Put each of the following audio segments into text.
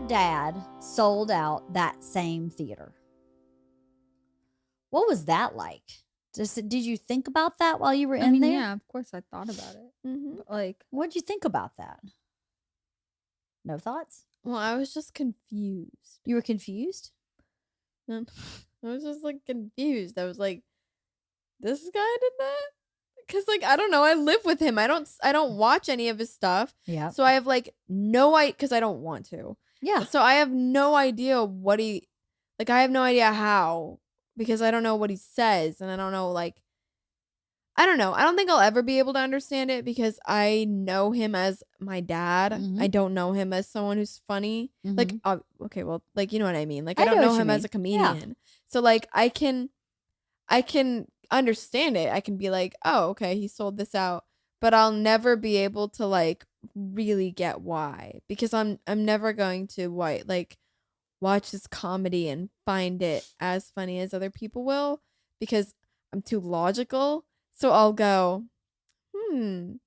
dad sold out that same theater. What was that like? Did you think about that while you were in there? Yeah, of course I thought about it. But, like, What did you think about that? No thoughts? well, I was just confused. You were confused? I was just like confused. I was like, this guy did that? Because like I don't know. I live with him. I don't watch any of his stuff. Yeah. So I have like no idea because I don't want to. Yeah. So I have no idea what he like. I have no idea how because I don't know what he says and I don't know like. I don't know. I don't think I'll ever be able to understand it because I know him as my dad. Mhm. I don't know him as someone who's funny. Like, Mhm. okay, well, like you know what I mean. Like I I don't know know what you him as mean. a comedian. So like I can understand it. I can be like, oh, okay, he sold this out, but I'll never be able to like really get why because I'm never going to watch this comedy and find it as funny as other people will because I'm too logical. So I'll go, I don't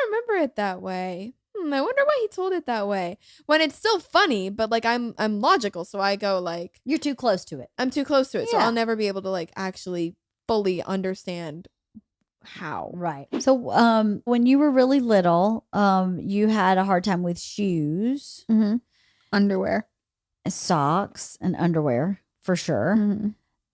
remember it that way. I wonder why he told it that way. When it's still funny, but like I'm logical, so I go like You're too close to it. I'm too close to it, so Yeah. I'll never be able to like actually fully understand how. Right. So when you were really little, you had a hard time with shoes, Underwear. socks, and underwear for sure. Mm-hmm.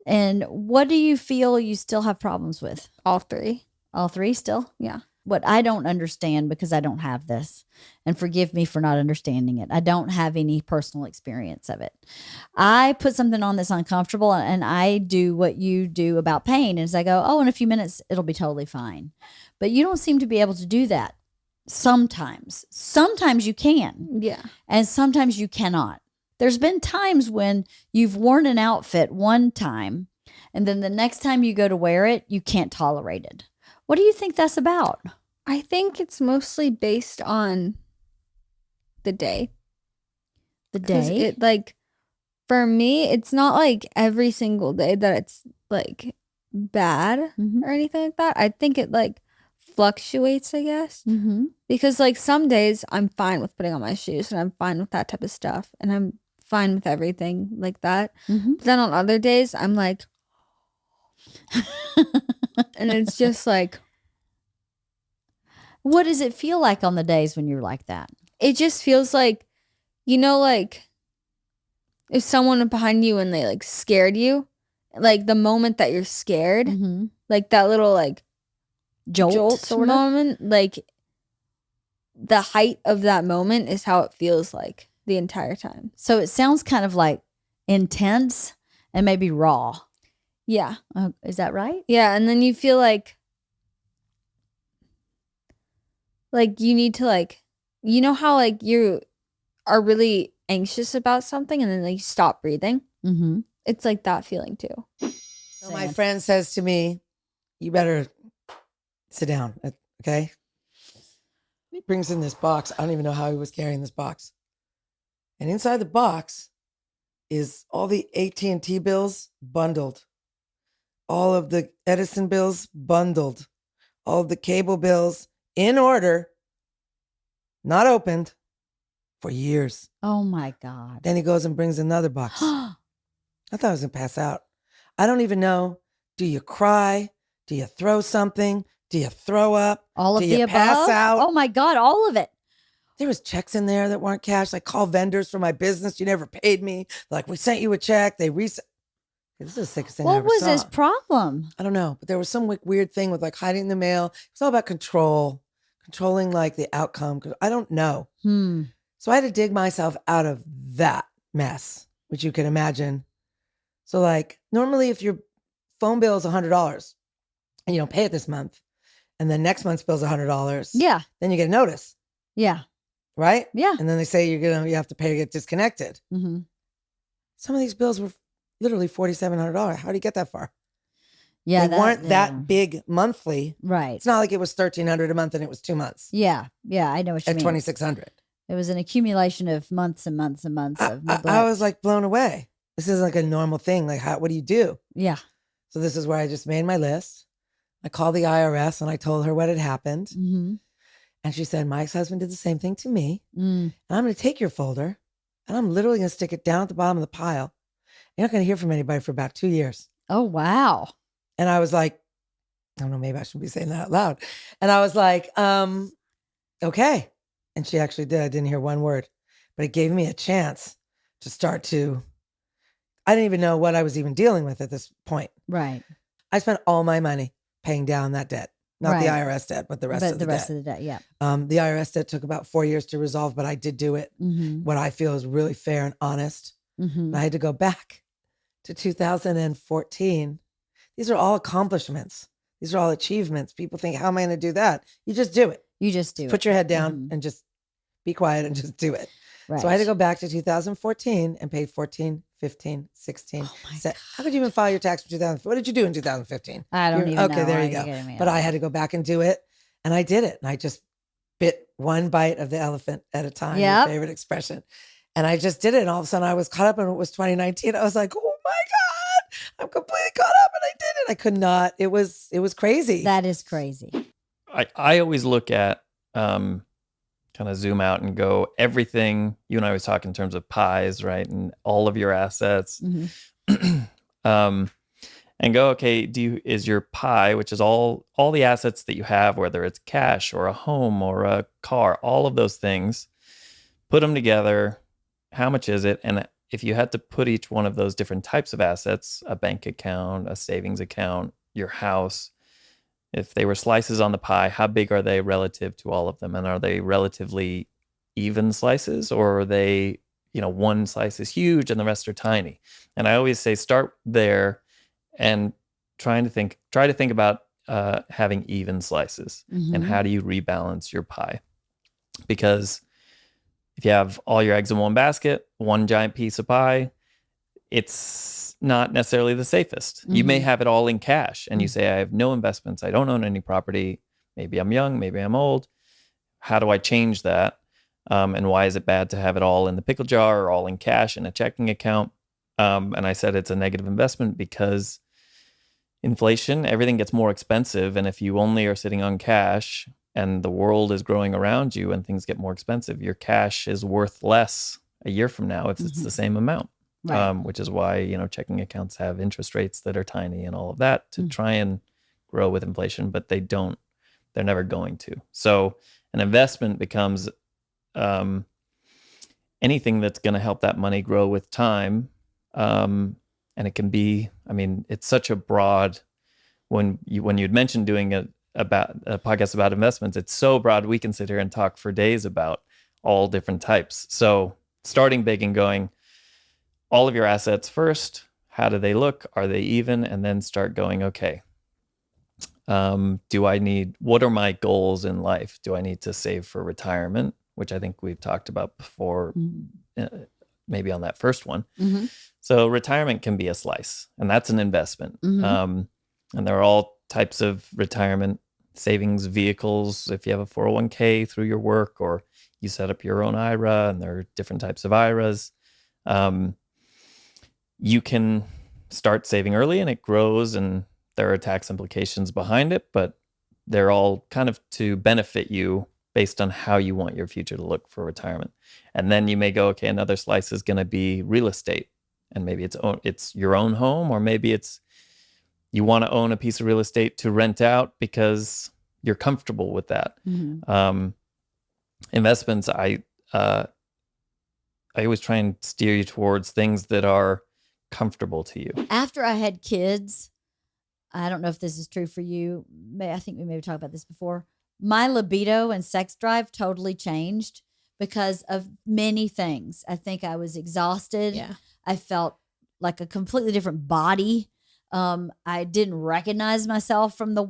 And what do you feel you still have problems with? All three. All three still? Yeah. What I don't understand because I don't have this, and forgive me for not understanding it. I don't have any personal experience of it. I put something on that's uncomfortable and I do what you do about pain. Is I go, oh, in a few minutes, it'll be totally fine. But you don't seem to be able to do that sometimes. Sometimes you can. Yeah. And sometimes you cannot. There's been times when you've worn an outfit one time and then the next time you go to wear it, you can't tolerate it. What do you think that's about? I think it's mostly based on the day. The 'Cause day? it like for me, it's not like every single day that it's like bad or anything like that. I think it like fluctuates, I guess. Because like some days I'm fine with putting on my shoes and I'm fine with that type of stuff and I'm fine with everything like that. But then on other days I'm like and it's just like What does it feel like on the days when you're like that? it just feels like like if someone behind you and they like scared you, like the moment that you're scared, like that little like jolt sort of? moment, like the height of that moment is how it feels like the entire time. So it sounds kind of like intense and maybe raw. Yeah. Is that right? Yeah. And then you feel like you need to like, you know how like you are really anxious about something and then like stop breathing? It's like that feeling too. So my friend says to me, you better sit down, okay? He brings in this box. I don't even know how he was carrying this box. And inside the box is all the AT&T bills bundled. All of the Edison bills bundled. All of the cable bills in order, not opened, for years. Oh my God. Then he goes and brings another box. I thought I was going to pass out. I don't even know. Do you cry? Do you throw something? Do you throw up? All of Do the you above? pass out? Oh my God, all of it. There was checks in there that weren't cashed. I call vendors for my business. You never paid me. Like, we sent you a check. They reset. This is the sickest thing I What ever was saw. his problem? I don't know, but there was some weird thing with like hiding the mail. It was all about controlling like the outcome. I don't know. So I had to dig myself out of that mess, which you can imagine. So like normally if your phone bill is $100 and you don't pay it this month and then next month's bill is $100. Yeah. Then you get a notice. Yeah. Right? Yeah. And then they say you have to pay to get disconnected. Some of these bills were literally $4,700. How do you get that far? Yeah. They weren't that big monthly. Right. It's not like it was $1,300 a month and it was 2 months. Yeah. Yeah. I know what you at mean. $2,600. It was an accumulation of months and months and months of neglect. I was like blown away. This isn't like a normal thing. Like, what do you do? Yeah. So this is where I just made my list. I called the IRS and I told her what had happened. And she said, my ex-husband did the same thing to me. And I'm going to take your folder and I'm literally going to stick it down at the bottom of the pile. You're not going to hear from anybody for about 2 years. Oh, wow. And I was like, I don't know, maybe I shouldn't be saying that out loud. And I was like, okay. And she actually did. I didn't hear one word, but it gave me a chance to start to, I didn't even know what I was even dealing with at this point. Right. I spent all my money paying down that debt, not the IRS debt, but the rest of the rest debt. of the debt, yeah. The IRS debt took about 4 years to resolve, but I did do it. What I feel is really fair and honest. I had to go back to 2014. These are all accomplishments. These are all achievements. People think, how am I going to do that? You just do it. You just do it. Put your head down and just be quiet and just do it. Right. So I had to go back to 2014 and pay 14, 15, 16. Oh my God. How could you even file your tax for 2000? What did you do in 2015? I don't even know. Okay, there you go. But I had to go back and do it. And I did it. And I just bit one bite of the elephant at a time. Your favorite expression. And I just did it. And all of a sudden I was caught up and it was 2019. I was like, oh my God, I'm completely caught up. And I did it. I could not. It was crazy. That is crazy. I always look at, kind of zoom out and go, everything you and I was talking in terms of pies, right? And all of your assets, and go, okay, is your pie, which is all the assets that you have, whether it's cash or a home or a car, all of those things, put them together. How much is it? And if you had to put each one of those different types of assets, a bank account, a savings account, your house, if they were slices on the pie, how big are they relative to all of them? And are they relatively even slices, or are they, one slice is huge and the rest are tiny? And I always say, start there and try to think about having even slices and how do you rebalance your pie? Because if you have all your eggs in one basket, one giant piece of pie, it's not necessarily the safest. You may have it all in cash and you say, I have no investments. I don't own any property. Maybe I'm young, maybe I'm old. How do I change that? And why is it bad to have it all in the pickle jar or all in cash in a checking account? And I said it's a negative investment because inflation, everything gets more expensive. And if you only are sitting on cash and the world is growing around you and things get more expensive, your cash is worth less a year from now if it's the same amount. Right. Which is why, checking accounts have interest rates that are tiny and all of that to try and grow with inflation, but they're never going to. So an investment becomes anything that's going to help that money grow with time. And it can be, it's such a broad, when you'd mentioned doing a podcast about investments, it's so broad. We can sit here and talk for days about all different types. So starting big and going, all of your assets first, how do they look? Are they even? And then start going, okay, what are my goals in life? Do I need to save for retirement? Which I think we've talked about before, maybe on that first one. So retirement can be a slice, and that's an investment. And there are all types of retirement savings vehicles. If you have a 401k through your work, or you set up your own IRA, and there are different types of IRAs. You can start saving early and it grows, and there are tax implications behind it, but they're all kind of to benefit you based on how you want your future to look for retirement. And then you may go, okay, another slice is going to be real estate, and maybe it's your own home, or maybe it's you want to own a piece of real estate to rent out because you're comfortable with that. Investments, I always try and steer you towards things that are comfortable to you. After I had kids, I don't know if this is true for you. I think we maybe talked about this before. My libido and sex drive totally changed because of many things. I think I was exhausted. Yeah. I felt like a completely different body. I didn't recognize myself from the,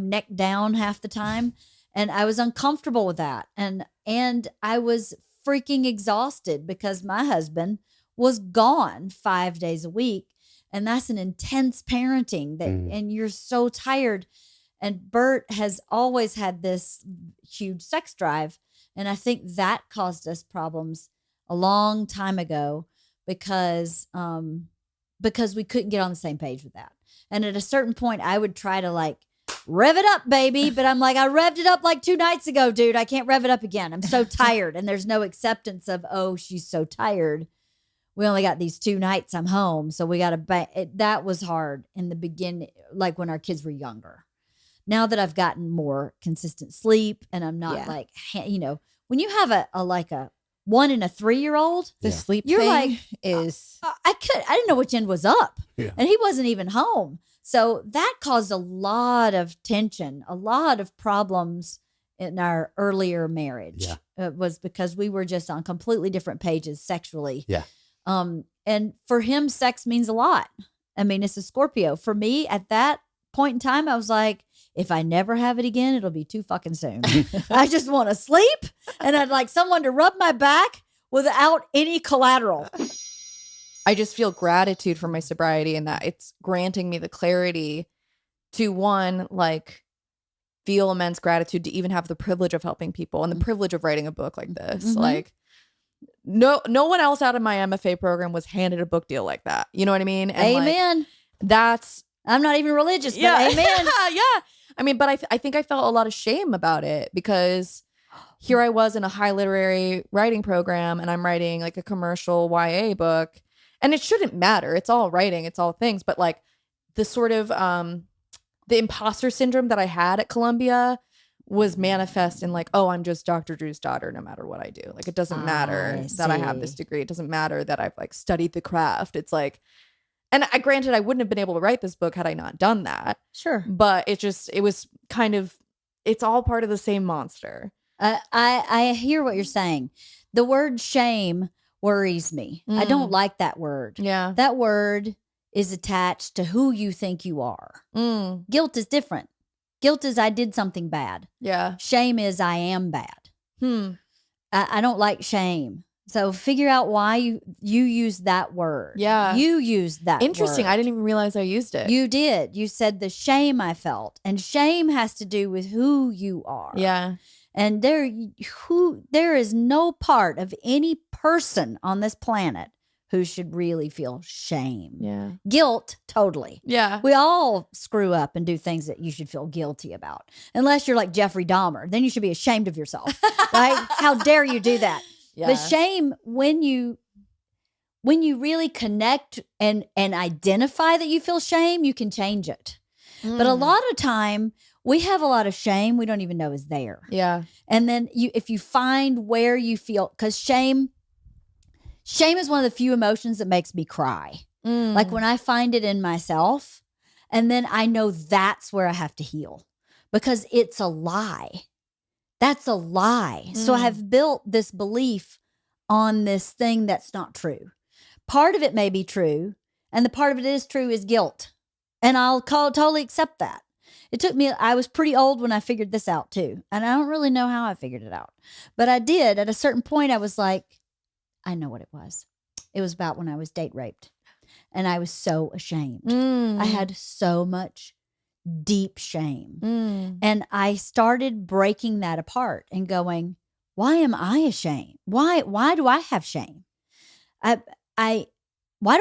neck down half the time. And I was uncomfortable with that. And I was freaking exhausted because my husband was gone 5 days a week. And that's an intense parenting and you're so tired. And Bert has always had this huge sex drive. And I think that caused us problems a long time ago because we couldn't get on the same page with that. And at a certain point I would try to rev it up, baby. But I'm like, I revved it up like 2 nights ago, dude. I can't rev it up again. I'm so tired. And there's no acceptance of, oh, she's so tired. We only got these 2 nights I'm home. So we got to, that was hard in the beginning, like when our kids were younger. Now that I've gotten more consistent sleep and I'm not like, you know, when you have a 1 and a 3-year-old, The sleep you're thing like, is I didn't know which end was up. Yeah. And he wasn't even home. So that caused a lot of tension, a lot of problems in our earlier marriage. Yeah. It was because we were just on completely different pages sexually. Yeah. And for him, sex means a lot. I mean, it's a Scorpio. For me, at that point in time, I was like, if I never have it again, it'll be too fucking soon. I just want to sleep and I'd like someone to rub my back without any collateral. I just feel gratitude for my sobriety and that it's granting me the clarity to, one, like, feel immense gratitude to even have the privilege of helping people and the privilege of writing a book like this. Mhm. Like, no one else out of my MFA program was handed a book deal like that. You know what I mean? And like, Amen. that's I'm not even religious, but amen. yeah. I mean, but I think I felt a lot of shame about it because here I was in a high literary writing program and I'm writing like a commercial YA book, and it shouldn't matter. It's all writing, it's all things, but like the sort of the imposter syndrome that I had at Columbia was manifest in like, oh, I'm just Dr. Drew's daughter no matter what I do. Like, it doesn't matter that I have this see. degree. It doesn't matter that I've like studied the craft. It's like, and granted, I wouldn't have been able to write this book had I not done that. Sure. But it was kind of, it's all part of the same monster. I hear what you're saying. The word shame worries me. I don't like that word. Yeah. That word is attached to who you think you are. Guilt is different. Guilt is I did something bad. Yeah. Shame is I am bad. I don't like shame. So figure out why you use that word. Yeah. You used that Interesting. word. I didn't even realize I used it. You did. You said the shame I felt. And shame has to do with who you are. Yeah. And there is no part of any person on this planet who should really feel shame. Yeah. Guilt, totally. Yeah. We all screw up and do things that you should feel guilty about. Unless you're like Jeffrey Dahmer, then you should be ashamed of yourself. Right? How dare you do that? Yeah. But shame, when you really connect and identify that you feel shame, you can change it. But a lot of time we have a lot of shame we don't even know is there. Yeah. And then if you find where you feel, because shame is one of the few emotions that makes me cry. Like when I find it in myself, and then I know that's where I have to heal because it's a lie. That's a lie. So I have built this belief on this thing that's not true. Part of it may be true, and the part of it is true is guilt. And I'll totally accept that. It took me, I was pretty old when I figured this out too. And I don't really know how I figured it out. But I did. At a certain point, I was like, I know what it was. It was about when I was date raped. And I was so ashamed. I had so much deep shame. And I started breaking that apart and going, why am I ashamed? Why do I have shame? Why do I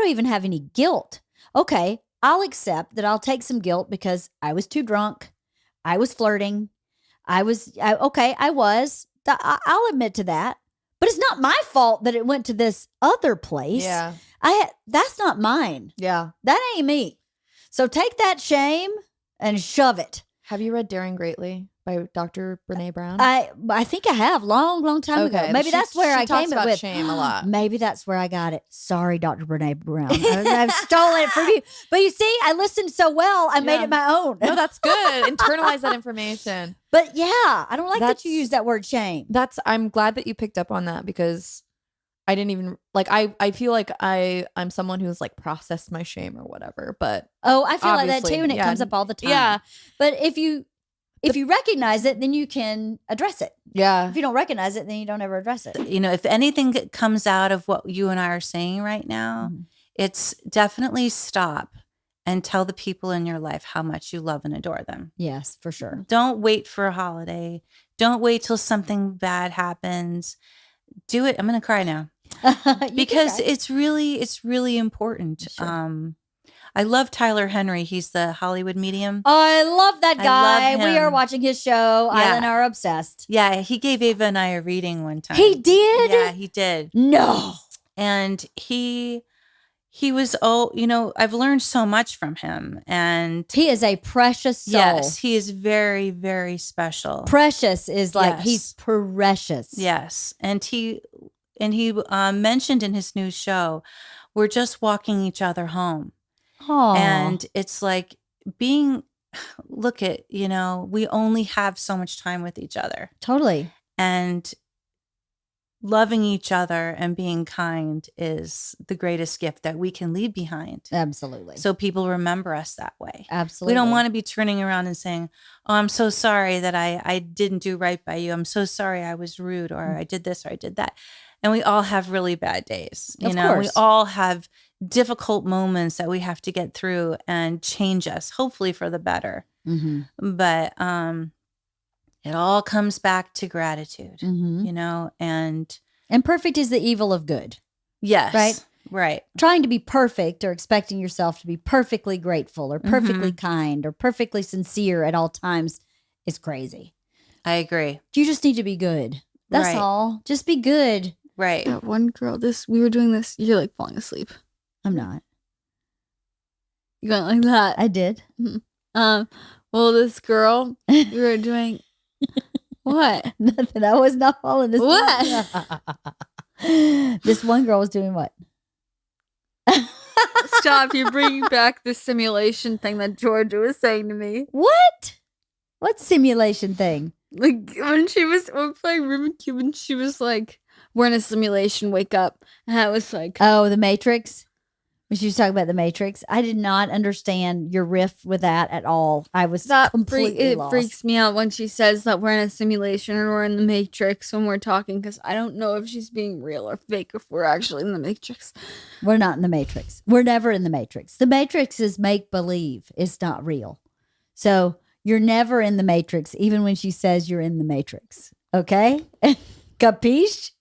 even have any guilt? Okay, I'll accept that I'll take some guilt because I was too drunk. I was flirting. I was. I'll admit to that. But it's not my fault that it went to this other place. Yeah. That's not mine. Yeah. That ain't me. So take that shame and shove it. Have you read Daring Greatly by Dr. Brene Brown? I think I have long time ago. Maybe that's where I came about with shame a lot. Maybe that's where I got it. Sorry, Dr. Brene Brown. I've stolen it from you. But you see, I listened so well, I made it my own. No, that's good. Internalize that information. But yeah, I don't like that you use that word shame. I'm glad that you picked up on that because I didn't even like I feel like I'm someone who's like processed my shame or whatever. But oh, I feel like that obviously, too, and it yeah. comes up all the time. Yeah. But if you recognize it, then you can address it. Yeah. If you don't recognize it, then you don't ever address it. You know, if anything comes out of what you and I are saying right now, it's definitely stop and tell the people in your life how much you love and adore them. Yes, for sure. Don't wait for a holiday. Don't wait till something bad happens. Do it. I'm going to cry now. Because it's really important. Sure. I love Tyler Henry. He's the Hollywood medium. I love that I guy. love We are him. watching his show. Yeah. Island are obsessed. Yeah, he gave Ava and I a reading one time. He did? Yeah, he did. No. And he was, I've learned so much from him. And He is a precious soul. yes, he is very, very special. Precious is like Yes. he's precious. Yes. And he mentioned in his new show, we're just walking each other home. Aw. And it's like look at, we only have so much time with each other. Totally. And loving each other and being kind is the greatest gift that we can leave behind. Absolutely. So people remember us that way. Absolutely. We don't want to be turning around and saying, oh, I'm so sorry that I didn't do right by you. I'm so sorry I was rude, or I did this or I did that. And we all have really bad days. Of We course. all have difficult moments that we have to get through and change us, hopefully for the better. Mm-hmm. But it all comes back to gratitude, Mm-hmm. and perfect is the evil of good. yes, right. Trying to be perfect or expecting yourself to be perfectly grateful or perfectly kind or perfectly sincere at all times is crazy. I agree. You just need to be good. That's Right. all. Just be good. Right. That one girl, we were doing this. You're like falling asleep. I'm not. You going like that. I did. Well, this girl, we were doing what? Nothing. I was not falling asleep. What? This one girl was doing what? Stop! You're bringing back the simulation thing that Georgia was saying to me. What? What simulation thing? Like when we're playing Rubik's Cube, and she was like, "We're in a simulation. Wake up!" And I was like, Oh, the Matrix. When she was talking about the Matrix, I did not understand your riff with that at all. I was completely it lost. freaks me out when she says that we're in a simulation and we're in the Matrix when we're talking, because I don't know if she's being real or fake, if we're actually in the Matrix. We're not in the Matrix. We're never in the Matrix. The Matrix is make believe. It's not real. So you're never in the Matrix, even when she says you're in the Matrix. Okay? Capiche?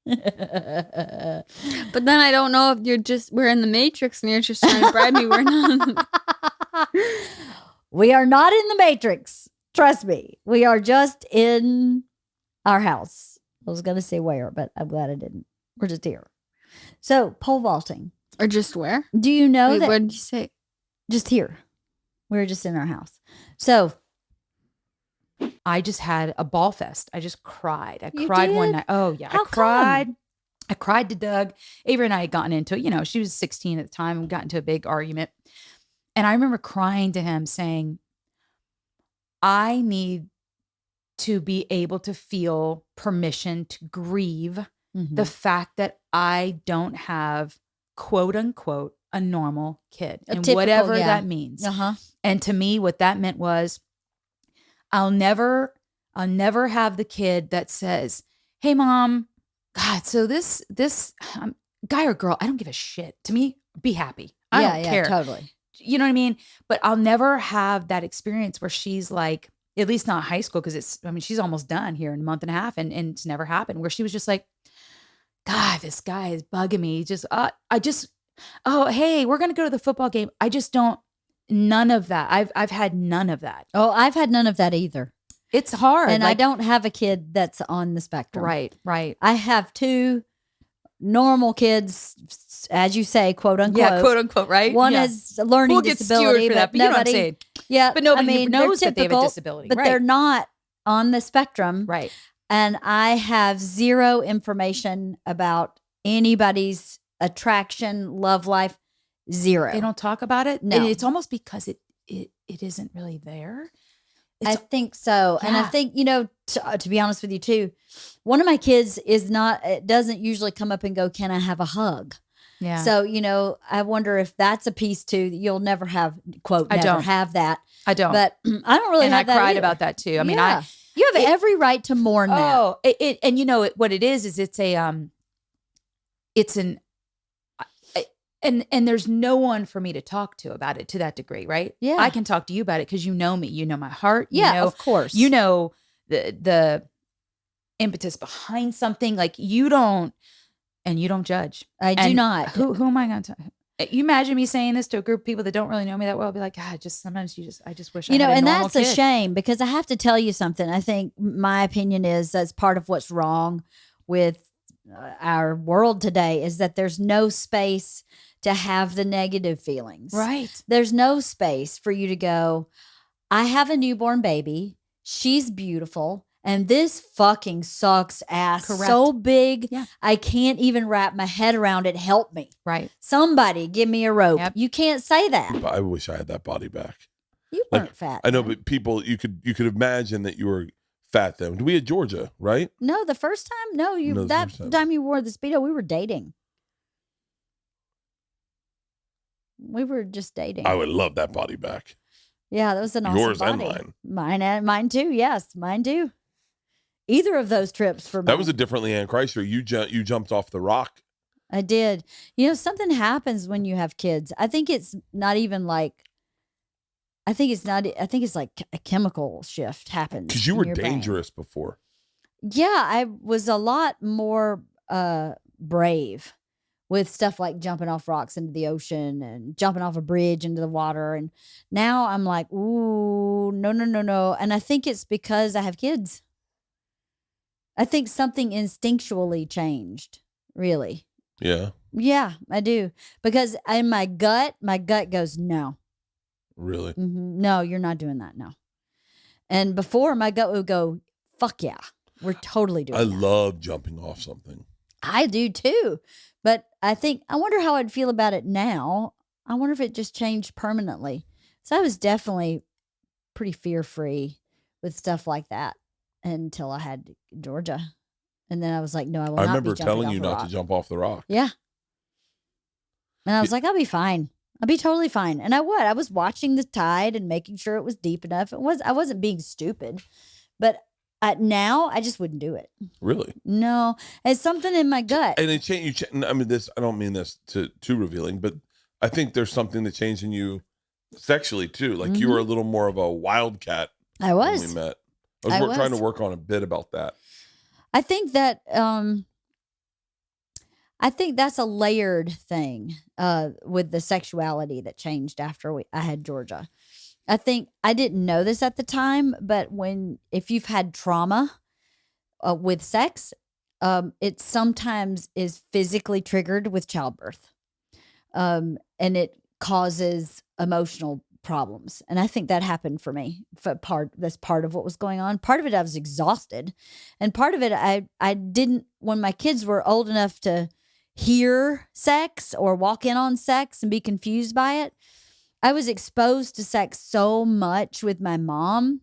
But then I don't know if we're in the Matrix and you're just trying to bribe me. We're not. We are not in the Matrix. Trust me. We are just in our house. I was going to say where, but I'm glad I didn't. We're just here. So, pole vaulting. Or just where? Do you know Wait, that? what did you say? Just here. We're just in our house. So, I just had a ball fest. I just cried. I You cried one did? night. Oh yeah, How I cried. come? I cried to Doug. Avery and I had gotten into, she was 16 at the time. We got into a big argument. And I remember crying to him saying, I need to be able to feel permission to grieve Mhm. the fact that I don't have, quote unquote, a normal kid. A And typical, whatever yeah. that means. Uh-huh. And to me, what that meant was I'll never have the kid that says, hey, mom, God, so this guy or girl, I don't give a shit. To me, be happy. I don't care. Totally. You know what I mean? But I'll never have that experience where she's like, at least not high school, because she's almost done here in a month and a half, and it's never happened, where she was just like, God, this guy is bugging me. Oh, hey, we're going to go to the football game. I just don't, none of that. I've had none of that. Oh, I've had none of that either. It's hard. And I don't have a kid that's on the spectrum. Right. I have two normal kids, as you say, quote unquote. Yeah, quote unquote, right? One Yeah. has a learning We'll get disability, skewered for that, but you know what I'm saying. Yeah, But nobody they're knows that they have a typical, disability. but Right. they're not on the spectrum. Right. And I have zero information about anybody's attraction, love life. Zero. They don't talk about it. No. And it's almost because it isn't really there. I think so. And I Yeah. think, to be honest with you too, one of my kids it doesn't usually come up and go, can I have a hug? Yeah. So, I wonder if that's a piece too that you'll never have, quote, I never don't. have that. I don't. But I don't really and have I that cried either. about that too. Yeah. You have every right to mourn that. Oh, and what it is it's and there's no one for me to talk to about it to that degree, right? Yeah. I can talk to you about it because you know me, you know my heart, Yeah, of course. you know the impetus behind something. Like you don't judge. I do And not. Who am I going to? You imagine me saying this to a group of people that don't really know me that well. I'll be like, God, sometimes I just wish I You know, had a and normal that's a kid. shame because I have to tell you something. I think my opinion is that's part of what's wrong with our world today is that there's no space to have the negative feelings. Right. There's no space for you to go, I have a newborn baby. She's beautiful. And this fucking sucks ass Correct. so big. Yeah. I can't even wrap my head around it. Help me. Right. Somebody give me a rope. Yep. You can't say that. I wish I had that body back. You weren't fat. I know, then. but people, you could imagine that you were fat then. We had Georgia, right? No, the first time? No, No, the that first time you wore the Speedo, we were dating. We were just dating. I would love that body back. Yeah, that was an awesome Yours and body. mine. Mine too. Yes, mine too. Either of those trips for me. That was a different LeeAnn Kreischer. You jumped off the rock. I did. You know, something happens when you have kids. I think it's not even like. I think it's like a chemical shift happens. Because you in were your brain. dangerous before. Yeah, I was a lot more brave with stuff like jumping off rocks into the ocean and jumping off a bridge into the water. And now I'm like, ooh, no. And I think it's because I have kids. I think something instinctually changed, really. Yeah. Yeah, I do. Because in my gut goes, no. Really? No, you're not doing that. No. And before my gut would go, fuck yeah, we're totally doing I that. love jumping off something. I do too. But I wonder how I'd feel about it now. I wonder if it just changed permanently. So I was definitely pretty fear-free with stuff like that until I had Georgia. And then I was like, no, I will not I remember be jumping telling off you a not rock. to jump off the rock. Yeah. And I was like, I'll be fine. I'll be totally fine. And I was watching the tide and making sure it was deep enough. I wasn't being stupid, but now I just wouldn't do it. Really? No, it's something in my gut. And it changed. I mean, I don't mean this too revealing, but I think there's something that changed in you sexually too. Like you were a little more of a wildcat. I was. When we met. I I was trying to was. work on a bit about that. I think that that's a layered thing with the sexuality that changed after I had Georgia. I think I didn't know this at the time, but if you've had trauma with sex, it sometimes is physically triggered with childbirth, and it causes emotional problems. And I think that happened for me. That's part of what was going on. Part of it, I was exhausted, and part of it, I didn't. When my kids were old enough to hear sex or walk in on sex and be confused by it, I was exposed to sex so much with my mom.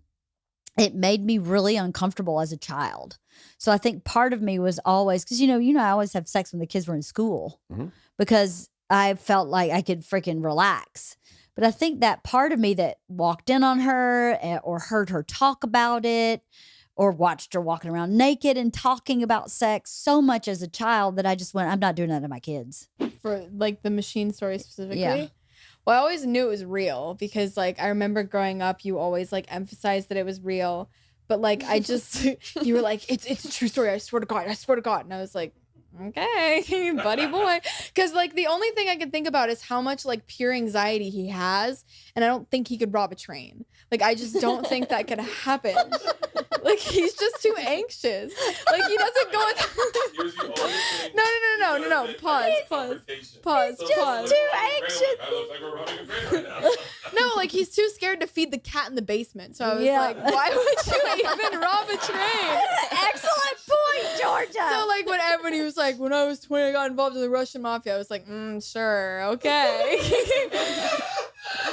It made me really uncomfortable as a child. So I think part of me was always, because I always have sex when the kids were in school because I felt like I could freaking relax. But I think that part of me that walked in on her or heard her talk about it or watched her walking around naked and talking about sex so much as a child that I just went, I'm not doing that to my kids. For like the machine story specifically. Yeah. Well, I always knew it was real because like I remember growing up, you always like emphasized that it was real. But like I just you were like, it's a true story. I swear to God. And I was like, okay, buddy boy. Because like the only thing I can think about is how much like pure anxiety he has. And I don't think he could rob a train. Like I just don't think that could happen. Like he's just too anxious. Like he doesn't go No. Pause. Too anxious. No, like he's too scared to feed the cat in the basement. So I was Yeah. like, why would you even rob a train? Excellent point, Georgia. So like when he was like, when I was 20, I got involved in the Russian mafia. I was like, sure, okay.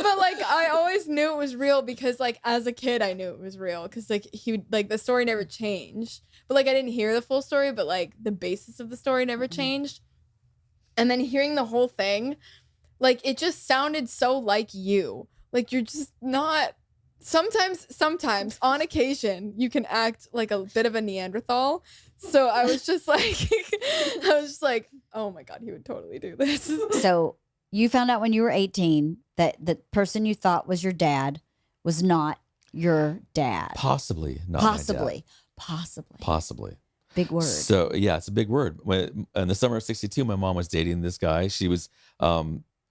But like I always knew it was real because like as a kid I knew it was real because like the story never changed. But like I didn't hear the full story, but like the basis of the story never changed. And then hearing the whole thing, like it just sounded so like you. Like you're just not. Sometimes on occasion you can act like a bit of a Neanderthal. So I was just like, oh my God, he would totally do this. So you found out when you were 18 that the person you thought was your dad was not your dad. Possibly not. My dad. Possibly. Big word. So yeah, it's a big word. In the summer of '62, my mom was dating this guy. She was,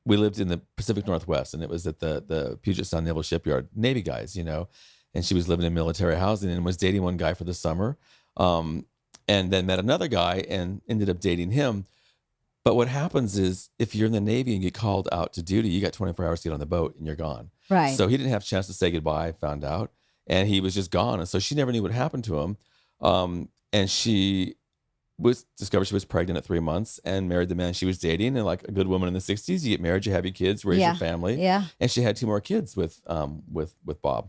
we lived in the Pacific Northwest, and it was at the Puget Sound Naval Shipyard, Navy guys, and she was living in military housing and was dating one guy for the summer, and then met another guy and ended up dating him. But what happens is if you're in the Navy and get called out to duty, you got 24 hours to get on the boat and you're gone. Right. So he didn't have a chance to say goodbye, I found out, and he was just gone. And so she never knew what happened to him. And she discovered she was pregnant at 3 months and married the man she was dating. And like a good woman in the 60s, you get married, you have your kids, raise your family. Yeah. And she had 2 more kids with Bob.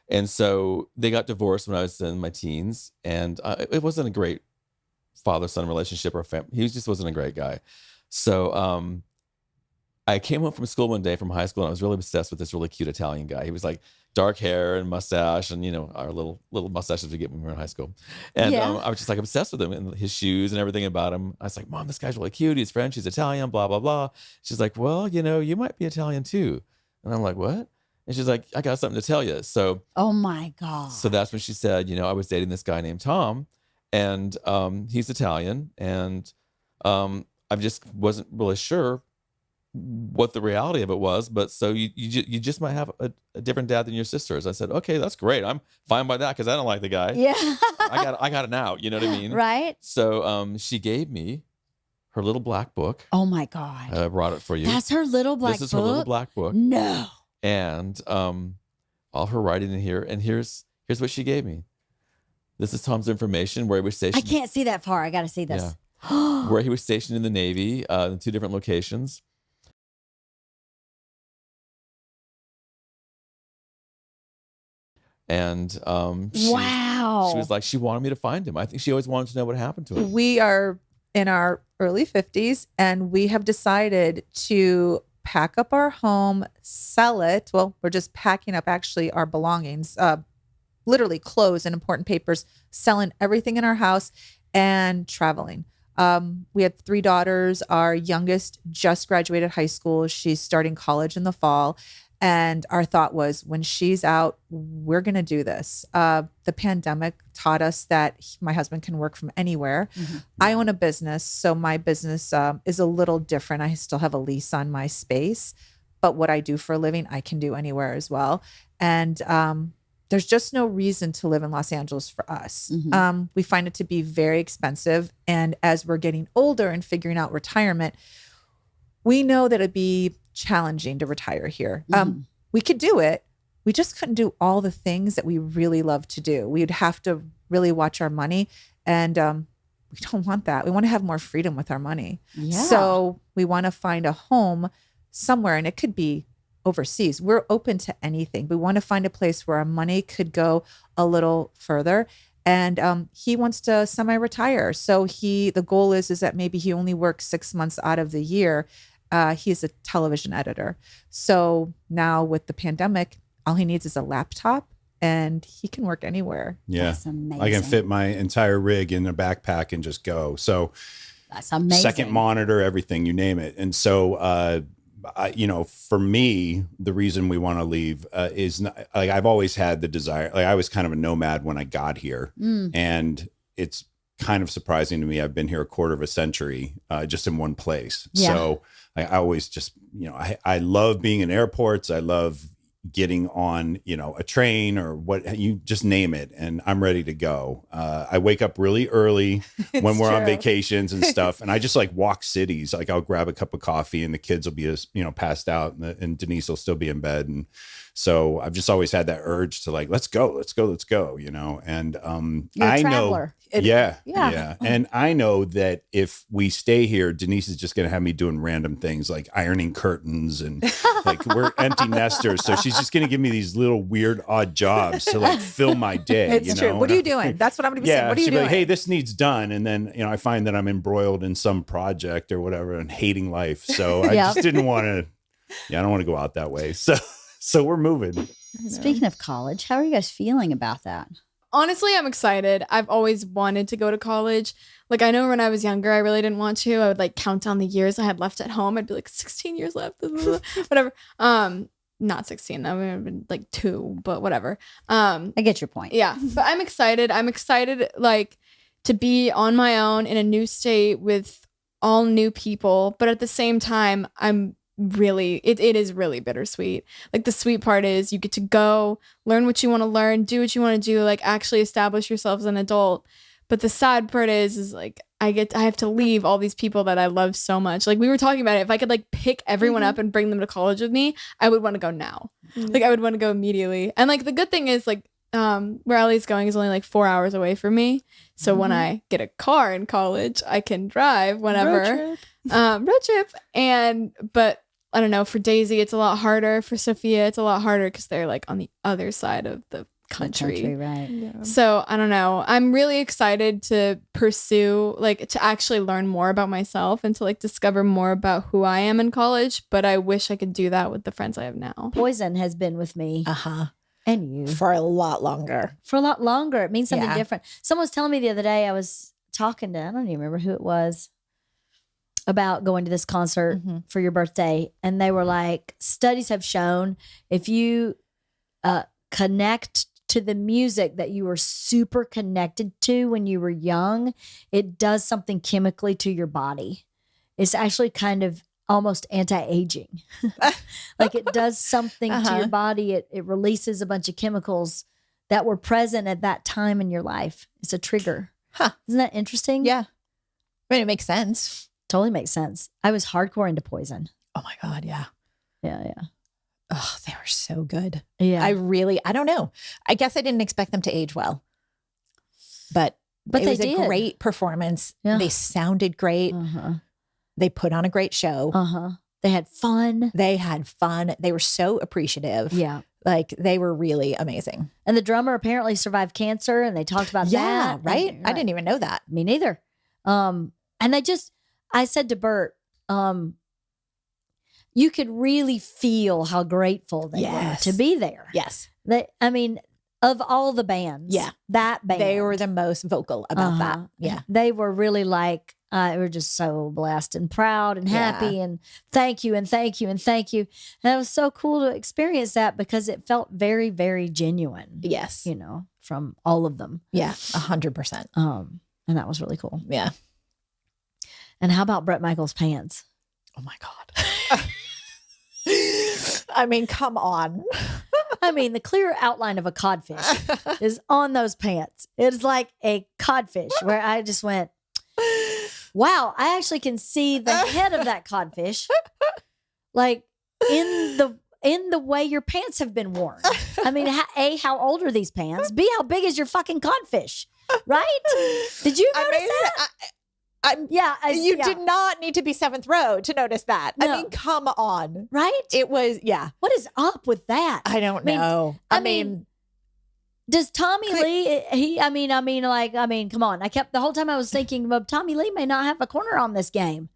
And so they got divorced when I was in my teens, and it wasn't a great father-son relationship or family. He just wasn't a great guy. So I came home from school one day from high school, and I was really obsessed with this really cute Italian guy. He was like dark hair and mustache, and our little mustaches we get when we were in high school. And I was just like obsessed with him and his shoes and everything about him. I was like, Mom, this guy's really cute. He's French. He's Italian. Blah blah blah. She's like, well, you might be Italian too. And I'm like, what? And she's like, I got something to tell you. So, oh my God. So that's when she said, I was dating this guy named Tom, and he's Italian, and I just wasn't really sure what the reality of it was. But so you just might have a different dad than your sisters. I said, okay, that's great. I'm fine by that because I don't like the guy. Yeah. I got it out. You know what I mean? Right. So she gave me her little black book. Oh my God. I brought it for you. That's her little black book? This is her little black book. No. And all her writing in here. And here's what she gave me. This is Tom's information where he was stationed. I can't see that far. I got to see this. Yeah. Where he was stationed in the Navy in 2 different locations. And she was like, she wanted me to find him. I think she always wanted to know what happened to him. We are in our early 50s, and we have decided to pack up our home, sell it. Well, we're just packing up actually our belongings, literally clothes and important papers, selling everything in our house and traveling. We had 3 daughters. Our youngest just graduated high school. She's starting college in the fall. And our thought was, when she's out, we're going to do this. The pandemic taught us that my husband can work from anywhere. Mm-hmm. I own a business, so my business is a little different. I still have a lease on my space, but what I do for a living, I can do anywhere as well. And there's just no reason to live in Los Angeles for us. Mm-hmm. We find it to be very expensive. And as we're getting older and figuring out retirement, we know that it'd be challenging to retire here. Mm-hmm. We could do it. We just couldn't do all the things that we really love to do. We'd have to really watch our money, and we don't want that. We want to have more freedom with our money. Yeah. So we want to find a home somewhere, and it could be overseas. We're open to anything. We want to find a place where our money could go a little further. And he wants to semi-retire. So the goal is that maybe he only works 6 months out of the year. He's a television editor. So now with the pandemic, all he needs is a laptop and he can work anywhere. Yeah. That's amazing. I can fit my entire rig in a backpack and just go. So that's amazing. Second monitor, everything, you name it. And so, for me, the reason we want to leave is not, like, I've always had the desire. Like, I was kind of a nomad when I got here, and it's kind of surprising to me. I've been here a quarter of a century, just in one place. Yeah. So I always just, I love being in airports. I love getting on, a train or what, you just name it. And I'm ready to go. I wake up really early when we're on vacations and stuff. And I just like walk cities. Like, I'll grab a cup of coffee and the kids will be, passed out, and Denise will still be in bed. And so I've just always had that urge to like, let's go. And You're I a know, traveler. yeah. And I know that if we stay here, Denise is just going to have me doing random things like ironing curtains, and like, we're empty nesters. So she's just going to give me these little weird, odd jobs to like fill my day. It's true. What are you doing? That's what I'm going to be saying. What are you she'd doing? Be like, hey, this needs done. And then, I find that I'm embroiled in some project or whatever and hating life. So I just didn't want to, I don't want to go out that way. So we're moving. Speaking of college, how are you guys feeling about that? Honestly, I'm excited. I've always wanted to go to college. Like, I know when I was younger, I really didn't want to. I would like count down the years I had left at home. I'd be like 16 years left, whatever. Not 16. That would have been like 2, but whatever. I get your point. Yeah, but I'm excited. I'm excited, like, to be on my own in a new state with all new people. But at the same time, I'm really, it is really bittersweet. Like the sweet part is you get to go learn what you want to learn, do what you want to do, like actually establish yourself as an adult. But the sad part is like I have to leave all these people that I love so much. Like we were talking about it. If I could like pick everyone up and bring them to college with me, I would want to go now. Like I would want to go immediately. And like the good thing is like where Ellie's going is only like 4 hours away from me. So when I get a car in college, I can drive whenever. Road trip. But I don't know, for Daisy it's a lot harder. For Sophia it's a lot harder because they're like on the other side of the country, right? Yeah. So I don't know. I'm really excited to pursue, like, to actually learn more about myself and to like discover more about who I am in college. But I wish I could do that with the friends I have now. Poison has been with me and you For a lot longer. for a lot longer. It means something Yeah. different. Someone was telling me the other day, I was talking to, I don't even remember who it was, about going to this concert for your birthday. And they were like, studies have shown if you connect to the music that you were super connected to when you were young, it does something chemically to your body. It's actually kind of almost anti-aging. Like it does something to your body. It releases a bunch of chemicals that were present at that time in your life. It's a trigger. Huh. Isn't that interesting? Yeah. I mean, it makes sense. Totally makes sense. I was hardcore into Poison. Oh my God. Yeah. Yeah. Oh, they were so good. Yeah. I don't know. I guess I didn't expect them to age well, but it they was did. a great performance. Yeah. They sounded great. They put on a great show. They had fun. They had fun. They were so appreciative. Yeah. Like they were really amazing. And the drummer apparently survived cancer and they talked about Yeah, that. right? And- I didn't even know that. Me neither. And I said to Bert, you could really feel how grateful they were Yes. to be there. Yes. Of all the bands, Yeah. that band, They were the most vocal about that. Yeah. They were really like, we were just so blessed and proud and happy and thank you and thank you and thank you. And it was so cool to experience that because it felt very, very genuine. Yes. You know, from all of them. Yeah. 100%. And that was really cool. Yeah. And how about Bret Michaels' pants? Oh my God. I mean, come on. I mean, the clear outline of a codfish is on those pants. It's like a codfish where I just went, wow, I actually can see the head of that codfish, like in the way your pants have been worn. I mean, how old are these pants? B, how big is your fucking codfish? Right? Did you notice that? You did not need to be seventh row to notice that. No. I mean, come on. Right? It was, yeah. What is up with that? I don't mean- know. I mean, does Tommy Lee? Come on. The whole time I was thinking, well, Tommy Lee may not have a corner on this game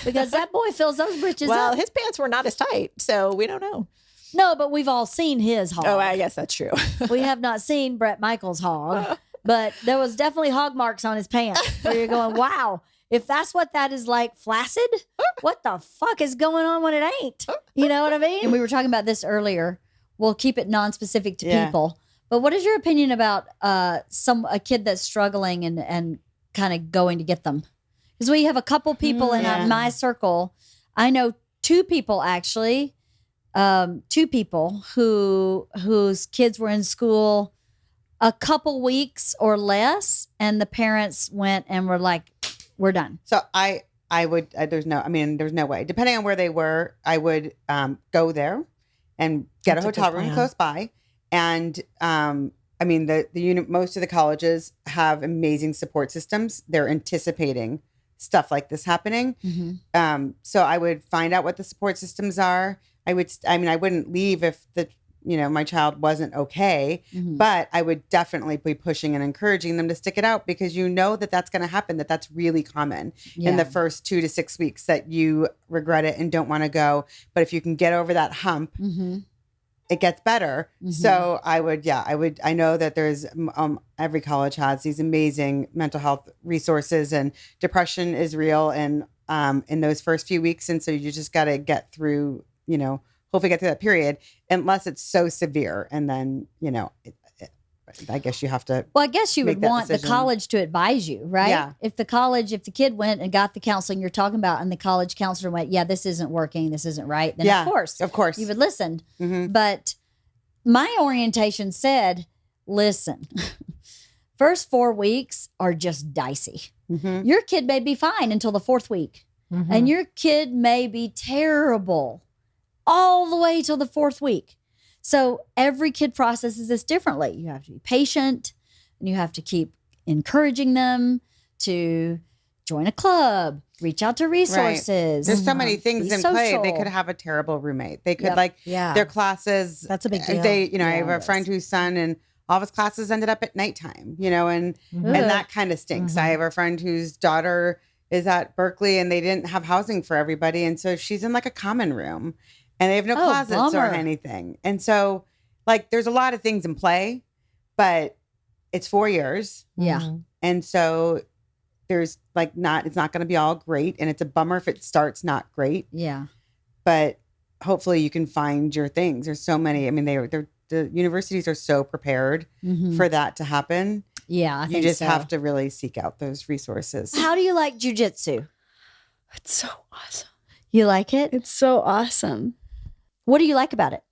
because that boy fills those britches well, up. his pants were not as tight, so we don't know. No, but we've all seen his hog. Oh, I guess that's true. We have not seen Bret Michaels' hog, but there was definitely hog marks on his pants where you're going, wow, if that's what that is like, flaccid, what the fuck is going on when it ain't? You know what I mean? And we were talking about this earlier. We'll keep it non-specific to people. But what is your opinion about a kid that's struggling and kind of going to get them? Because we have a couple people in my circle. I know two people actually, whose kids were in school a couple weeks or less, and the parents went and were like, "We're done." So I would. There's no way. Depending on where they were, I would go there and get That's a a good hotel room plan. close by. And I mean, the unit. Most of the colleges have amazing support systems. They're anticipating stuff like this happening. So I would find out what the support systems are. I wouldn't leave if my child wasn't okay, but I would definitely be pushing and encouraging them to stick it out because that's going to happen, that's really common in the first 2 to 6 weeks that you regret it and don't want to go. But if you can get over that hump, it gets better. So I know that there's every college has these amazing mental health resources, and depression is real and in those first few weeks. And so you just got to get through, hopefully get through that period, unless it's so severe. And then, I guess you have to. Well, I guess you make would that want the decision. college to advise you, right? Yeah. If the kid went and got the counseling you're talking about, and the college counselor went, yeah, this isn't working, this isn't right, then Yeah, of course you would listen. Mhm. But my orientation said, listen, first 4 weeks are just dicey. Mhm. Your kid may be fine until the 4th week, and your kid may be terrible all the way till the 4th week. So every kid processes this differently. You have to be patient, and you have to keep encouraging them to join a club, reach out to resources. There's so many things be in play. They social. could have a terrible roommate. They could Yep. Yeah. their classes. That's a big deal. They, I have Yeah, a friend whose son and all of his classes ended up at nighttime, and Ugh. that kind of stinks. I have a friend whose daughter is at Berkeley and they didn't have housing for everybody. And so she's in like a common room and they have no Oh, closets or bummer. anything. And so like, there's a lot of things in play, but it's 4 years. Yeah. And so there's like it's not going to be all great. And it's a bummer if it starts not great, Yeah. but hopefully you can find your things. There's so many. I mean, the universities are so prepared Mhm. for that to happen. Yeah. I You think just so. have to really seek out those resources. How do you like jujitsu? It's so awesome. You like it? It's so awesome. What do you like about it?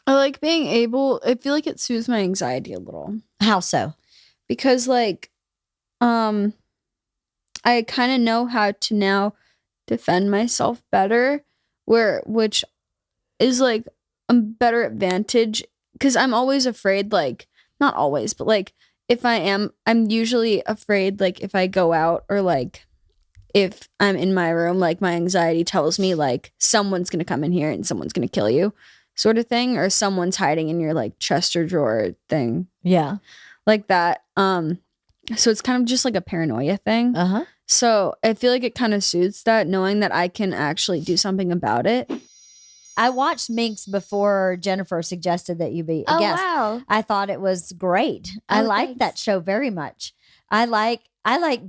I like being able, I feel like it soothes my anxiety a little. How so? Because like I kind of know how to now defend myself better, which is like a better advantage, because I'm always afraid, like not always, but like if I'm usually afraid, like if I go out or like if I'm in my room, like my anxiety tells me like someone's gonna come in here and someone's gonna kill you, sort of thing, or someone's hiding in your like chest or drawer thing, Yeah. like that. So it's kind of just like a paranoia thing. Uh-huh. So I feel like it kind of suits that, knowing that I can actually do something about it. I watched Minx before Jennifer suggested that you be a guest. wow. I thought it was great. I Oh, like that thanks. show very much. I like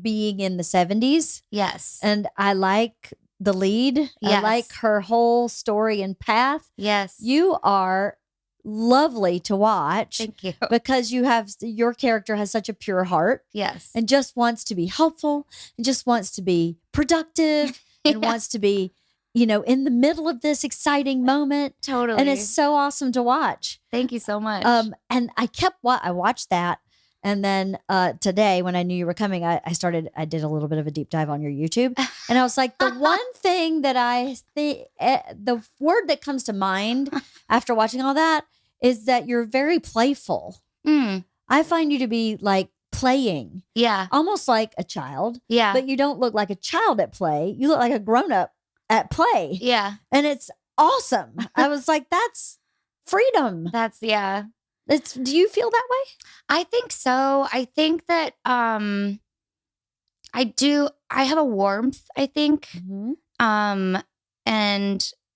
being in the 70s, Yes. and I like the lead. I Yes. like her whole story and path. Yes. You are lovely to watch Thank you. because your character has such a pure heart Yes. and just wants to be helpful and just wants to be productive and Yeah. wants to be, in the middle of this exciting moment. Totally. And it's so awesome to watch. Thank you so much. And I watched that. And then today, when I knew you were coming, I did a little bit of a deep dive on your YouTube. And I was like, the one thing that the word that comes to mind after watching all that is that you're very playful. Mm, I find you to be like playing, yeah. almost like a child, Yeah. but you don't look like a child at play. You look like a grown up at play. Yeah. And it's awesome. I was like, that's freedom. That's, yeah. Do you feel that way? I think so. I think that I do. I have a warmth, I think.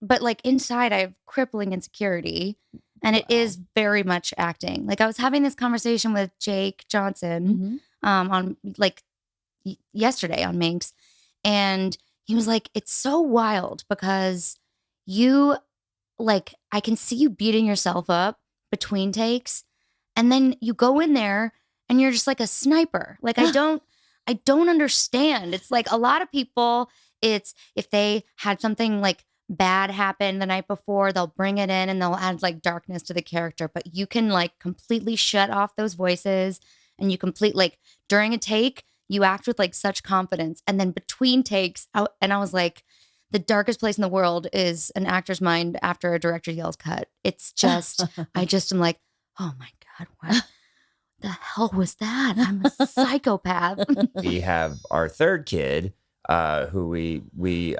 But like inside I have crippling insecurity, and it is very much acting. Like I was having this conversation with Jake Johnson on like yesterday on Minx, and he was like, it's so wild because you like, I can see you beating yourself up between takes, and then you go in there and you're just like a sniper. Like I don't understand. It's like a lot of people, it's if they had something like bad happen the night before, they'll bring it in and they'll add like darkness to the character, but you can like completely shut off those voices, and you like during a take, you act with like such confidence, and then between takes, I was like, the darkest place in the world is an actor's mind after a director yells cut. It's just, I just am like, oh my God, what the hell was that? I'm a psychopath. We have our third kid, who we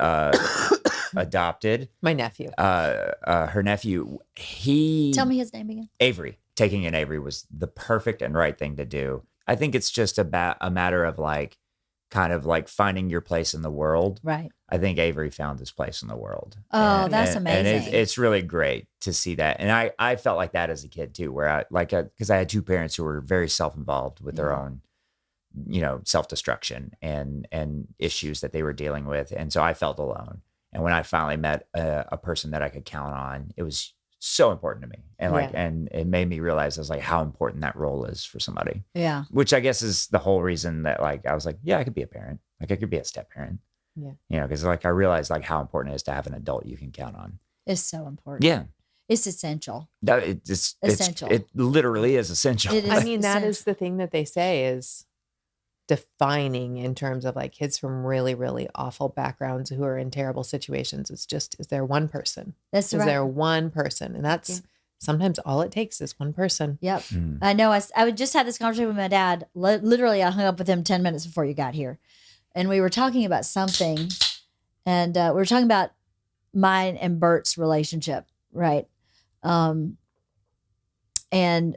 adopted. My nephew. Her nephew. Tell me his name again. Avery. Taking in Avery was the perfect and right thing to do. I think it's just a matter of like, kind of like finding your place in the world. Right. I think Avery found his place in the world. Oh, that's amazing. And it's really great to see that. And I felt like that as a kid too, where because I had two parents who were very self-involved with their own, self-destruction and issues that they were dealing with. And so I felt alone. And when I finally met a person that I could count on, it was so important to me. And like, Yeah. and it made me realize, I was like, how important that role is for somebody. Yeah. Which I guess is the whole reason that like, I was like, yeah, I could be a parent. Like I could be a step parent. Yeah. You know, because like I realized like how important it is to have an adult you can count on. It's so important. Yeah. It's essential. That it's Essential. It literally is essential. It is. I mean, that essential. is the thing that they say is defining in terms of like kids from really, really awful backgrounds who are in terrible situations. It's just, is there one person? That's Is right. there one person? And that's sometimes all it takes is one person. Yep. Mm. I know. I would just had this conversation with my dad. Literally, I hung up with him 10 minutes before you got here. And we were talking about something. And we were talking about mine and Bert's relationship, right? And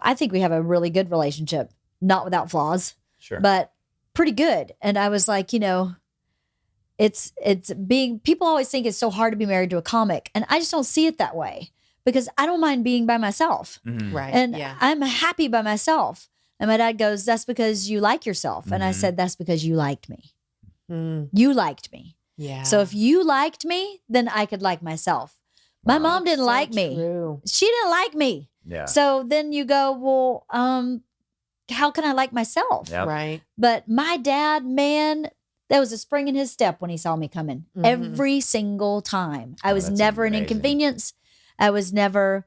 I think we have a really good relationship, not without flaws, Sure. but pretty good. And I was like, you know, it's being, people always think it's so hard to be married to a comic. And I just don't see it that way because I don't mind being by myself. Mhm. Right. And yeah. I'm happy by myself. And my dad goes, that's because you like yourself. And I Mhm. said, that's because you liked me. Mm, You liked me. yeah. So if you liked me, then I could like myself. My Wow. mom didn't So like me. true. She didn't like me. Yeah. So then you go, well, how can I like myself? Yep. Right. But my dad, man, there was a spring in his step when he saw me coming Mhm. every single time. I Oh, was that's never an amazing. inconvenience. I was never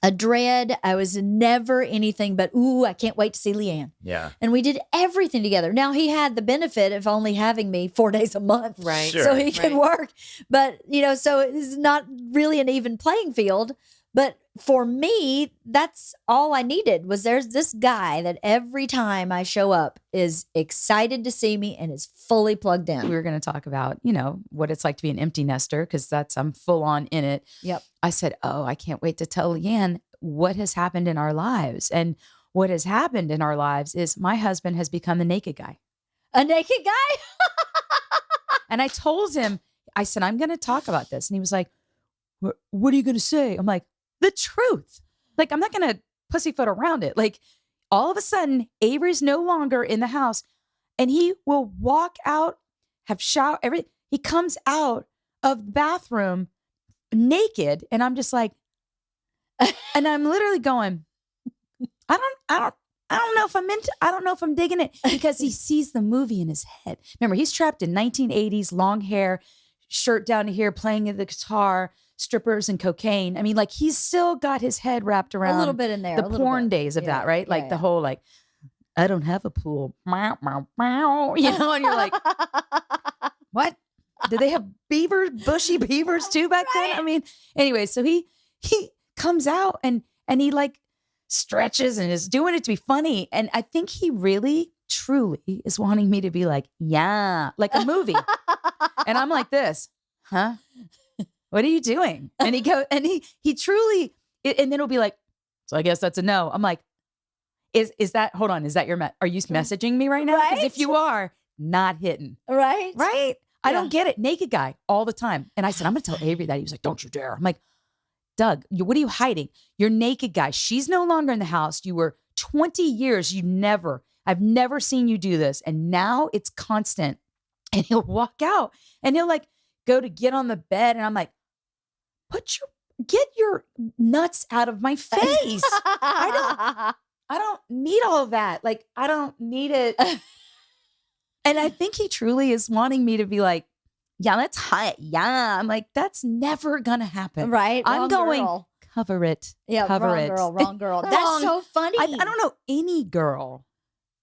a dread. I was never anything but, ooh, I can't wait to see LeeAnn. Yeah. And we did everything together. Now he had the benefit of only having me 4 days a month. Right. Sure. So he can Right. work. But, you know, so it's not really an even playing field. But for me, that's all I needed was there's this guy that every time I show up is excited to see me and is fully plugged We in. were going to talk about, you know, what it's like to be an empty nester because I'm full on in it. Yep. I said, oh, I can't wait to tell LeeAnn what has happened in our lives. And what has happened in our lives is my husband has become the naked guy. A naked guy? And I told him, I said, I'm going to talk about this. And he was like, what are you going to say? I'm like, the truth. Like, I'm not going to pussyfoot around it. Like, all of a sudden, Avery's no longer in the house and he will walk out, have shower, everything. He comes out of the bathroom naked. And I'm just like, and I'm literally going, I don't know if I'm into, I don't know if I'm digging it because he sees the movie in his head. Remember, he's trapped in 1980s, long hair, shirt down to here, playing the guitar, strippers and cocaine. I mean, like he's still got his head wrapped around A little bit in there. the a little porn bit. days of Yeah, that, right? yeah, Like yeah. the whole like, I don't have a pool. Meow, meow, meow, you know, and you're like, what? Did they have beavers, bushy beavers too back then? I mean, anyway, so he comes out and he like stretches and is doing it to be funny. And I think he really, truly is wanting me to be like, yeah, like a movie. And I'm like this, huh? What are you doing? And he go and he truly, and then it'll be like, so I guess that's a no. I'm like, is that, hold on, is that your, are you messaging me right now? Because if Right? you are, not hitting. Right? Right? I Yeah. don't get it. Naked guy all the time. And I said, I'm going to tell Avery that. He was like, don't you dare. I'm like, Doug, what are you hiding? You're naked guy. She's no longer in the house. You were 20 years. I've never seen you do this. And now it's constant. And he'll walk out and he'll like go to get on the bed. And I'm like, get your nuts out of my face. I don't need all of that. Like, I don't need it. And I think he truly is wanting me to be like, yeah, that's hot. Yeah. I'm like, that's never going to happen. Right? I'm Wrong going, girl. cover it. Yeah, cover wrong it. girl, wrong girl. That's Wrong. so funny. I don't know any girl.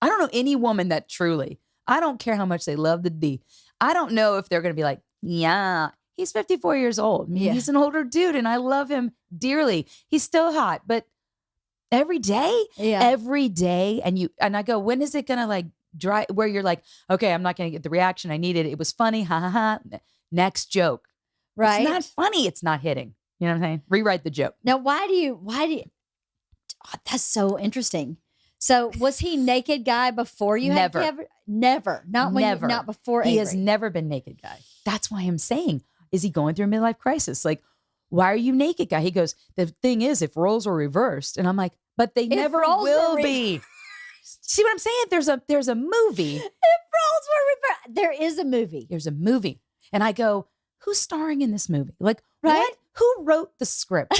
I don't know any woman that truly, I don't care how much they love the D. I don't know if they're going to be like, yeah, he's 54 years old. I mean, Yeah. he's an older dude and I love him dearly. He's still hot, but every day, and I go, when is it going to like dry where you're like, okay, I'm not going to get the reaction I needed. It was funny. Ha ha ha. Next joke. Right? It's not funny. It's not hitting. You know what I'm saying? Rewrite the joke. Now, why do you, oh, that's so interesting. So was he naked guy before you Never. had Never. Not when Never. not before He Avery. has never been naked guy. That's why I'm saying, is he going through a midlife crisis? Like, why are you naked guy? He goes, the thing is, if roles were reversed, and I'm like, but they never roles will were be. See what I'm saying? There's a movie. If roles were reversed, there is a movie. There's a movie. And I go, who's starring in this movie? Like, Right? what? who wrote the script?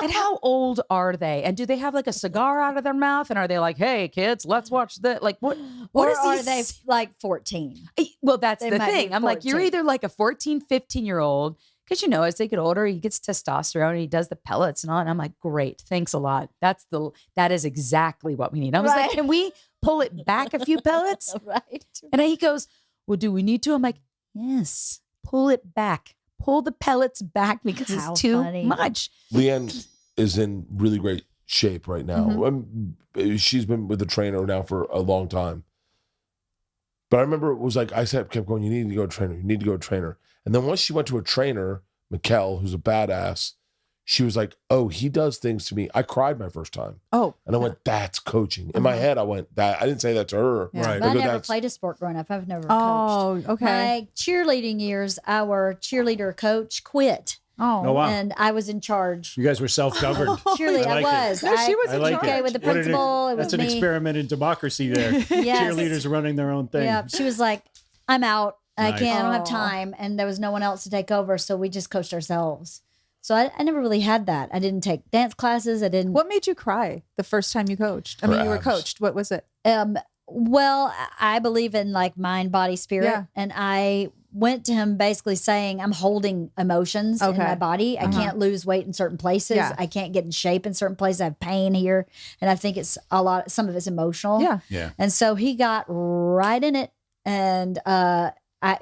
And how old are they? And do they have like a cigar out of their mouth? And are they like, hey, kids, let's watch that? Like, what Or is are he they like 14? Well, that's They the might be thing. I'm like, you're 14. either like a 14, 15-year-old, because, you know, as they get older, he gets testosterone and he does the pellets and all. And I'm like, great. Thanks a lot. That is exactly what we need. I was like, Right. can we pull it back a few pellets? Right. And he goes, well, do we need to? I'm like, yes, pull it back. Pull the pellets back because How it's too funny. much. LeeAnn is in really great shape right now. Mm-hmm. She's been with the trainer now for a long time. But I remember it was like, kept going, you need to go to a trainer. You need to go to a trainer. And then once she went to a trainer, Mikkel, who's a badass, she was like, oh, he does things to me. I cried my first time. Oh. And I went, that's coaching. In my head, I went, that. I didn't say that to her. Yeah. I But I go, never "That's-" played a sport growing up. I've never coached. Oh, okay. My cheerleading years, our cheerleader coach quit. Oh, wow. And I was in charge. You guys were self-governed. Cheerleading, I like I it. was. No, she was I in like charge. Okay, with the What an- principal. It was That's an me. experiment in democracy there. Yes. Cheerleaders running their own thing. Yeah, she was like, I'm out. I Nice. can't. I don't have Aw. time. And there was no one else to take over. So we just coached ourselves. So I never really had that. I didn't take dance classes. I didn't. What made you cry the first time you coached? I mean, you were Abs. coached. What was it? Well, I believe in like mind, body, spirit. Yeah. And I went to him basically saying, I'm holding emotions in Okay. my body. I Uh-huh. can't lose weight in certain places. Yeah. I can't get in shape in certain places. I have pain here. And I think it's some of it's emotional. Yeah. Yeah. And so he got right in it. And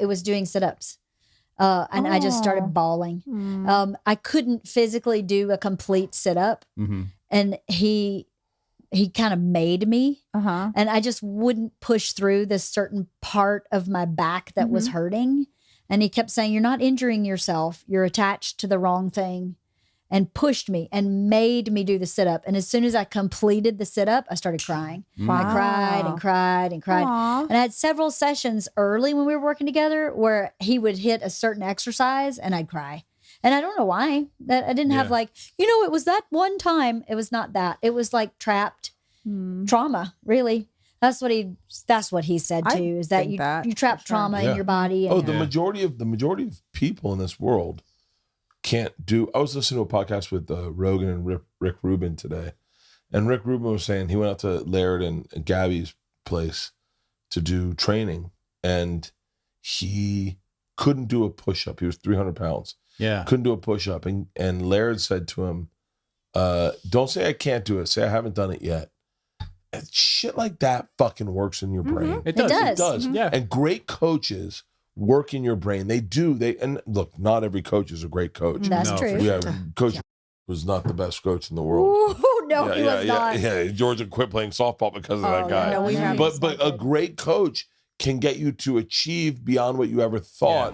it was doing sit-ups. And I just Oh. started bawling. Mm. I couldn't physically do a complete sit-up. Mm-hmm. And he kind of made me. Uh-huh. And I just wouldn't push through this certain part of my back that was hurting. And he kept saying, you're not injuring yourself. You're attached to the wrong thing. And pushed me and made me do the sit-up. And as soon as I completed the sit-up, I started crying. I cried and cried and cried. Aw. And I had several sessions early when we were working together where he would hit a certain exercise and I'd cry. And I don't know why. That I didn't have like, it was that one time. It was not that. It was like trapped trauma, really. That's what he said I too, is that think you that, trap for sure. trauma Yeah. in your body. Oh, And, the majority of people in this world can't do. I was listening to a podcast with Rogan and Rick Rubin today, and Rick Rubin was saying he went out to Laird and Gabby's place to do training, and he couldn't do a push-up. He was 300 pounds. Yeah. Couldn't do a push-up, and Laird said to him, "Don't say I can't do it. Say I haven't done it yet." And shit like that fucking works in your brain. It does. does. It does. Yeah. And great coaches work in your brain. They do. And look, not every coach is a great coach. that's No, true. for Yeah, Coach was not the best coach in the world. Ooh, no, he was not. Yeah. Georgia quit playing softball because of that guy. yeah, we have But a great coach can get you to achieve beyond what you ever thought.